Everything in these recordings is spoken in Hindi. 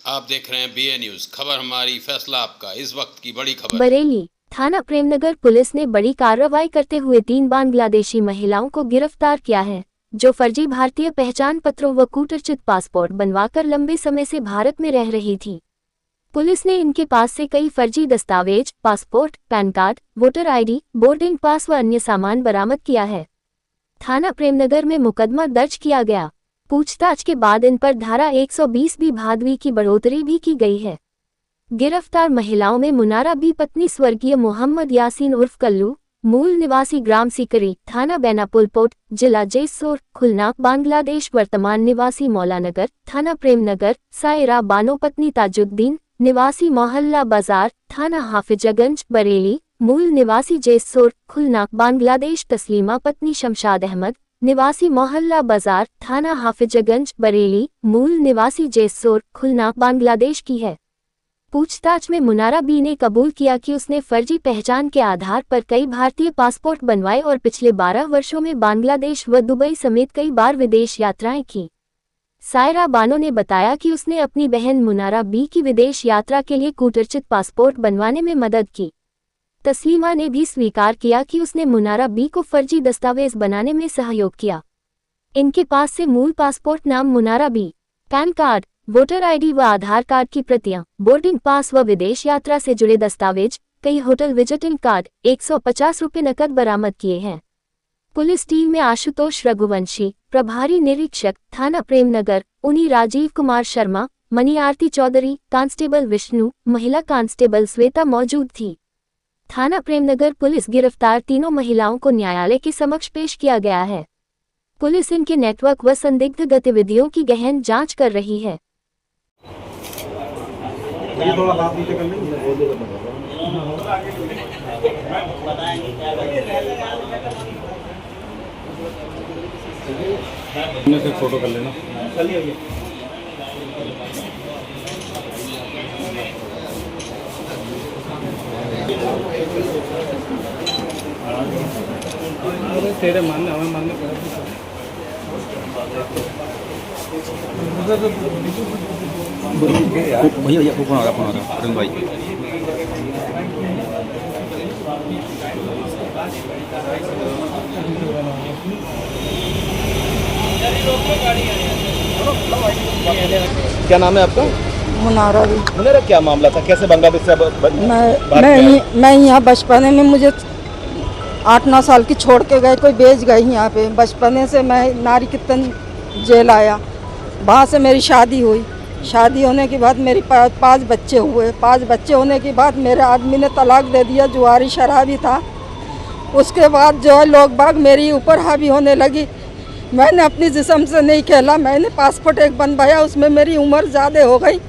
आप देख रहे हैं BA न्यूज, खबर हमारी फैसला आपका। इस वक्त की बड़ी खबर। बरेली थाना प्रेमनगर पुलिस ने बड़ी कार्रवाई करते हुए 3 बांग्लादेशी महिलाओं को गिरफ्तार किया है, जो फर्जी भारतीय पहचान पत्रों व कूटरचित पासपोर्ट बनवाकर लंबे समय से भारत में रह रही थी। पुलिस ने इनके पास से कई फर्जी दस्तावेज, passport, pan card, voter ID, boarding pass व अन्य सामान बरामद किया है। थाना प्रेमनगर में मुकदमा दर्ज किया गया। पूछताछ के बाद इन पर धारा 120 भादवी की बढ़ोतरी भी की गई है। गिरफ्तार महिलाओं में मुनारा बी पत्नी स्वर्गीय मोहम्मद यासीन उर्फ कल्लू, मूल निवासी ग्राम सीकरी, थाना बेनापुलपोट, जिला जैसोर, खुलनाक, बांग्लादेश, वर्तमान निवासी मौलानगर, थाना प्रेमनगर, सायरा बानो पत्नी ताजुद्दीन, निवासी मोहल्ला बाजार, थाना हाफिजगंज, बरेली, मूल निवासी जैसोर, खुलनाक, बांग्लादेश, तस्लीमा पत्नी शमशाद अहमद, निवासी मोहल्ला बाजार, थाना हाफिजगंज, बरेली, मूल निवासी जैसोर, खुलनाक, बांग्लादेश की है। पूछताछ में मुनारा बी ने कबूल किया कि उसने फर्जी पहचान के आधार पर कई भारतीय पासपोर्ट बनवाए और पिछले 12 वर्षों में बांग्लादेश व दुबई समेत कई बार विदेश यात्राएं की। सायरा बानो ने बताया कि उसने अपनी बहन मुनारा बी की विदेश यात्रा के लिए कूटरचित पासपोर्ट बनवाने में मदद की। तस्लीमा ने भी स्वीकार किया कि उसने मुनारा बी को फर्जी दस्तावेज बनाने में सहयोग किया। इनके पास से मूल पासपोर्ट नाम Munara B, PAN card, voter ID व आधार कार्ड की प्रतियां, बोर्डिंग पास व विदेश यात्रा से जुड़े दस्तावेज, कई होटल विजिटिंग कार्ड, 150 रुपये नकद बरामद किए हैं। पुलिस टीम में आशुतोष रघुवंशी, प्रभारी निरीक्षक, थाना प्रेमनगर, उनी राजीव कुमार शर्मा, मनी आरती चौधरी, कांस्टेबल विष्णु, महिला कांस्टेबल श्वेता मौजूद थी। थाना प्रेमनगर पुलिस गिरफ्तार तीनों महिलाओं को न्यायालय के समक्ष पेश किया गया है। पुलिस इनके नेटवर्क व संदिग्ध गतिविधियों की गहन जांच कर रही है। फोटो कर लेना। तेरे मानने हमें मानने भैया कौन आ रहा अरुण भाई। क्या नाम है आपका? मुनारा भी। मुनारा, क्या मामला था? कैसे बांग्लादेश से मैं यहाँ बचपने में मुझे 8-9 साल की छोड़ के गए, कोई बेच गई यहाँ पे। बचपने से मैं नारी कीर्तन जेल आया, वहाँ से मेरी शादी हुई। शादी होने के बाद मेरी 5 बच्चे हुए। 5 बच्चे होने के बाद मेरे आदमी ने तलाक दे दिया, जुआरी शराबी था। उसके बाद जो है लोग बाग मेरी ऊपर हावी होने लगी। मैंने अपनी जिस्म से नहीं खेला, मैंने पासपोर्ट एक बनवाया, उसमें मेरी उम्र ज़्यादा हो गई।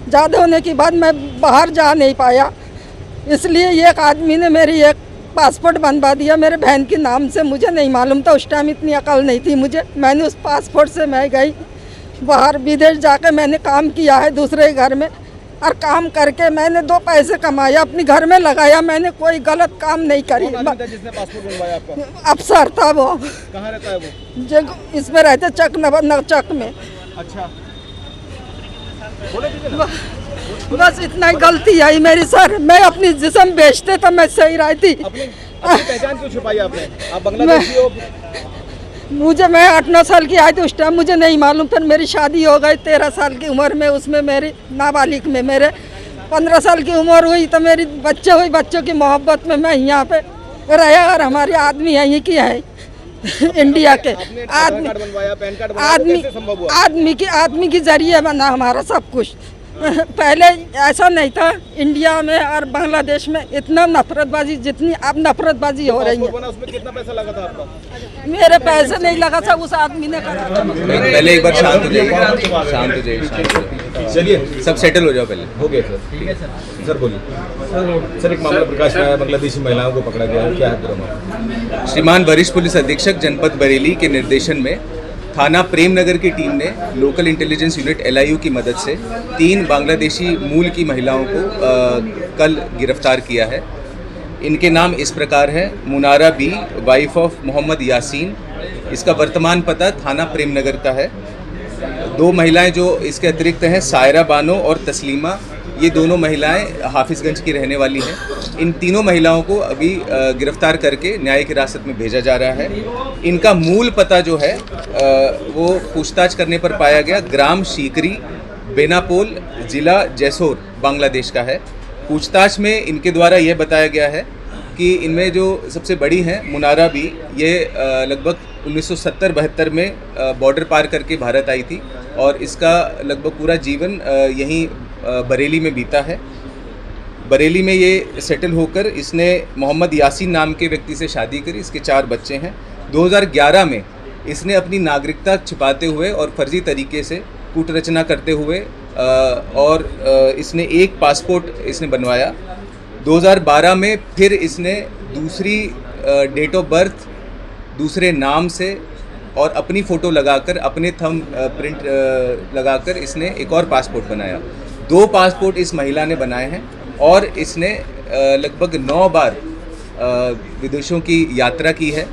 ज़्यादा होने के बाद मैं बाहर जा नहीं पाया, इसलिए एक आदमी ने मेरी एक पासपोर्ट बनवा दिया मेरे बहन के नाम से। मुझे नहीं मालूम था, उस टाइम इतनी अकल नहीं थी मुझे। मैंने उस पासपोर्ट से मैं गई बाहर, विदेश जाकर मैंने काम किया है दूसरे घर में, और काम करके मैंने 2 पैसे कमाया, अपने घर में लगाया। मैंने कोई गलत काम नहीं करी। जिसने पासपोर्ट बनवाया आपका? अफसर था वो। कहाँ रहता है वो? जो इसमें रहते चक में। अच्छा, बस इतना ही गलती आई मेरी सर। मैं अपनी जिस्म बेचते तो मैं सही रहती। अपनी पहचान क्यों छुपाई आपने? आप बांग्लादेशी हो? मैं 8-9 साल की आई थी उस टाइम, मुझे नहीं मालूम। फिर मेरी शादी हो गई 13 साल की उम्र में, उसमें मेरी नाबालिग में मेरे 15 साल की उम्र हुई तो मेरी बच्चे हुई। बच्चों की मोहब्बत में मैं यहाँ पे रहा, और हमारे आदमी यहीं की है इंडिया के। आदमी की जरिए बना हमारा सब कुछ। पहले ऐसा नहीं था इंडिया में और बांग्लादेश में इतना नफरतबाजी, जितनी अब नफरतबाजी हो रही है। उसमें कितना पैसा लगा था आपका? मेरे पैसे नहीं लगा था, उस आदमी ने करा था। पहले एक बार शांत हो जाइए, शांत हो जाइए। चलिए, सब सेटल हो जाओ पहले। हो गया सर, ठीक है सर। बोलिए सर। एक मामला प्रकाश में आया, बांग्लादेशी महिलाओं को पकड़ा गया, क्या है पूरा? श्रीमान वरिष्ठ पुलिस अधीक्षक जनपद बरेली के निर्देशन में थाना प्रेमनगर की टीम ने लोकल इंटेलिजेंस यूनिट LIU की मदद से 3 बांग्लादेशी मूल की महिलाओं को कल गिरफ्तार किया है। इनके नाम इस प्रकार है: Munara B, wife of Mohammad Yasin, इसका वर्तमान पता थाना प्रेमनगर का है। दो महिलाएं जो इसके अतिरिक्त हैं, सायरा बानो और तस्लीमा, ये दोनों महिलाएं हाफिजगंज की रहने वाली हैं। इन तीनों महिलाओं को अभी गिरफ्तार करके न्यायिक हिरासत में भेजा जा रहा है। इनका मूल पता जो है वो पूछताछ करने पर पाया गया ग्राम शीकरी, बेनापोल, जिला जैसोर, बांग्लादेश का है। पूछताछ में इनके द्वारा यह बताया गया है कि इनमें जो सबसे बड़ी हैं मुनारा बी, ये लगभग 1970-72 में बॉर्डर पार करके भारत आई थी और इसका लगभग पूरा जीवन यहीं बरेली में बीता है। बरेली में ये सेटल होकर इसने मोहम्मद यासीन नाम के व्यक्ति से शादी करी। इसके 4 बच्चे हैं। 2011 में इसने अपनी नागरिकता छिपाते हुए और फर्जी तरीके से कूटरचना करते हुए और इसने एक पासपोर्ट इसने बनवाया। 2012 में फिर इसने दूसरी डेट ऑफ बर्थ, दूसरे नाम से और अपनी फ़ोटो लगाकर, अपने थंब प्रिंट लगाकर इसने एक और पासपोर्ट बनाया। 2 पासपोर्ट इस महिला ने बनाए हैं और इसने लगभग 9 बार विदेशों की यात्रा की है।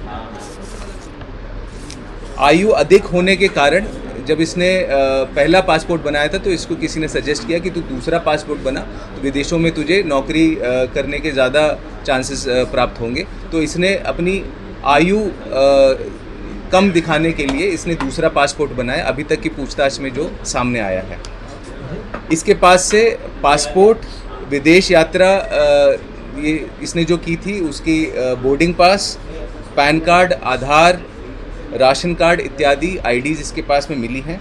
आयु अधिक होने के कारण जब इसने पहला पासपोर्ट बनाया था तो इसको किसी ने सजेस्ट किया कि तू दूसरा पासपोर्ट बना, तो विदेशों में तुझे नौकरी करने के ज़्यादा चांसेस प्राप्त होंगे। तो इसने अपनी आयु कम दिखाने के लिए इसने दूसरा पासपोर्ट बनाया, अभी तक की पूछताछ में जो सामने आया है। इसके पास से पासपोर्ट, विदेश यात्रा ये इसने जो की थी उसकी बोर्डिंग पास, पैन कार्ड, आधार, राशन कार्ड इत्यादि आईडीज़ इसके पास में मिली हैं।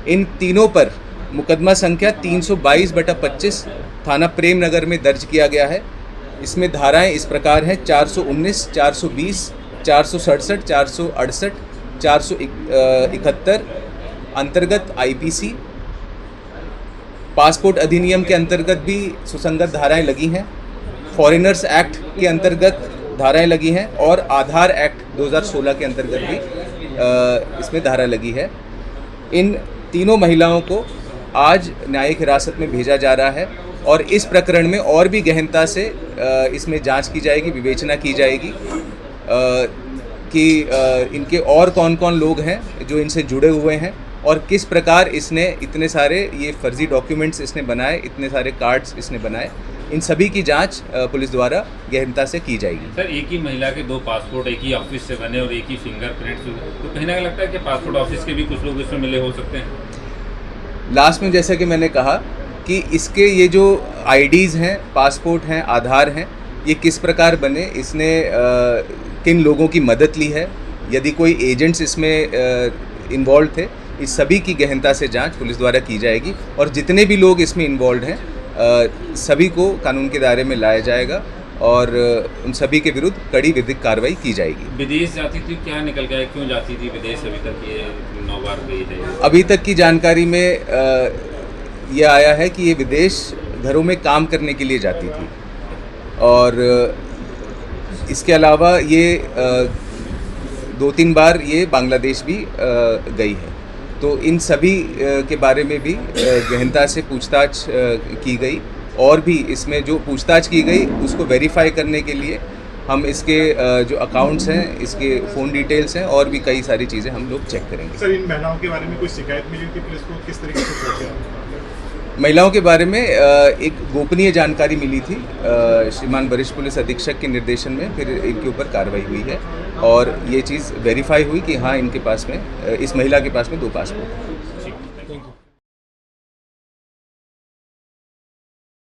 इन तीनों पर मुकदमा संख्या 322/25 थाना प्रेम नगर में दर्ज किया गया है। इसमें धाराएं इस प्रकार हैं: 419, 420, 467, 468, 471 अंतर्गत आईपीसी। पासपोर्ट अधिनियम के अंतर्गत भी सुसंगत धाराएं लगी हैं। फॉरेनर्स एक्ट के अंतर्गत धाराएं लगी हैं और आधार एक्ट 2016 के अंतर्गत भी इसमें धारा लगी है। इन तीनों महिलाओं को आज न्यायिक हिरासत में भेजा जा रहा है और इस प्रकरण में और भी गहनता से इसमें जांच की जाएगी, विवेचना की जाएगी कि इनके और कौन कौन लोग हैं जो इनसे जुड़े हुए हैं और किस प्रकार इसने इतने सारे ये फर्जी डॉक्यूमेंट्स इसने बनाए, इतने सारे कार्ड्स इसने बनाए। इन सभी की जांच पुलिस द्वारा गहनता से की जाएगी। सर, एक ही महिला के 2 पासपोर्ट एक ही ऑफिस से बने और एक ही फिंगरप्रिंट, तो कहीं ना कहीं लगता है कि पासपोर्ट ऑफिस के भी कुछ लोग इसमें मिले हो सकते हैं। लास्ट में जैसा कि मैंने कहा कि इसके ये जो आईडीज़ हैं, पासपोर्ट हैं, आधार हैं, ये किस प्रकार बने, इसने किन लोगों की मदद ली है, यदि कोई एजेंट्स इसमें इन्वॉल्व थे, इस सभी की गहनता से जांच पुलिस द्वारा की जाएगी और जितने भी लोग इसमें इन्वॉल्व हैं सभी को कानून के दायरे में लाया जाएगा और उन सभी के विरुद्ध कड़ी विधिक कार्रवाई की जाएगी। विदेश जाती थी, क्या निकल गया, क्यों जाती थी विदेश? अभी तक ये 9 बार गई है। अभी तक की जानकारी में ये आया है कि ये विदेश घरों में काम करने के लिए जाती थी और इसके अलावा ये 2-3 बार ये बांग्लादेश भी गई है। तो इन सभी के बारे में भी गहनता से पूछताछ की गई और भी इसमें जो पूछताछ की गई उसको वेरीफाई करने के लिए हम इसके जो अकाउंट्स हैं, इसके फ़ोन डिटेल्स हैं और भी कई सारी चीज़ें हम लोग चेक करेंगे। सर, इन महिलाओं के बारे में कोई शिकायत मिली थी पुलिस को, किस तरीके से पहुंचा? महिलाओं के बारे में एक गोपनीय जानकारी मिली थी। श्रीमान वरिष्ठ पुलिस अधीक्षक के निर्देशन में फिर इनके ऊपर कार्रवाई हुई है और ये चीज़ वेरीफाई हुई कि हाँ, इनके पास में, इस महिला के पास में 2 पासपोर्ट। Thank you.